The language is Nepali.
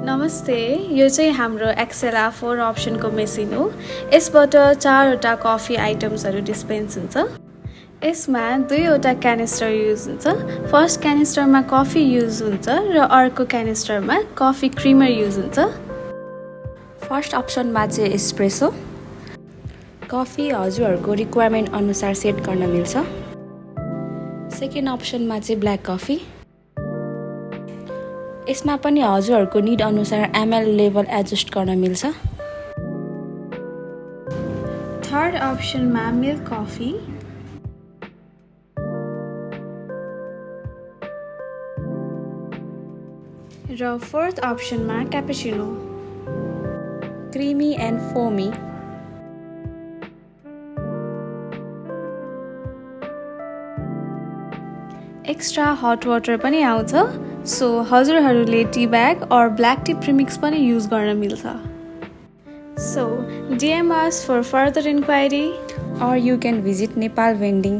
नमस्ते, यो चाहिँ हाम्रो एक्सेला 4 अप्सनको मेसिन हो। यसबाट 4वटा कफी आइटम्सहरू डिस्पेन्स हुन्छ। यसमा 2वटा क्यानिस्टर युज हुन्छ। फर्स्ट क्यानिस्टरमा कफी युज हुन्छ र अर्को क्यानिस्टरमा कफी क्रिमर युज हुन्छ। फर्स्ट अप्सनमा चाहिँ एस्प्रेसो। कफी हजुरहरूको रिक्वायरमेन्ट अनुसार सेट गर्न मिल्छ। सेकेन्ड अप्सनमा चाहिँ ब्ल्याक कफी। यसमा पनि हजुरहरूको निड अनुसार एमएल लेभल एडजस्ट गर्न मिल्छ। थर्ड अप्सनमा मिल्क कफी। र फोर्थ अप्सनमा cappuccino. Creamy and foamy. Extra hot water पनि आउँछ, सो हजुरहरूले tea bag or black tea premix पनि युज गर्न मिल्छ। So, DM us for further inquiry or you can visit Nepal Vending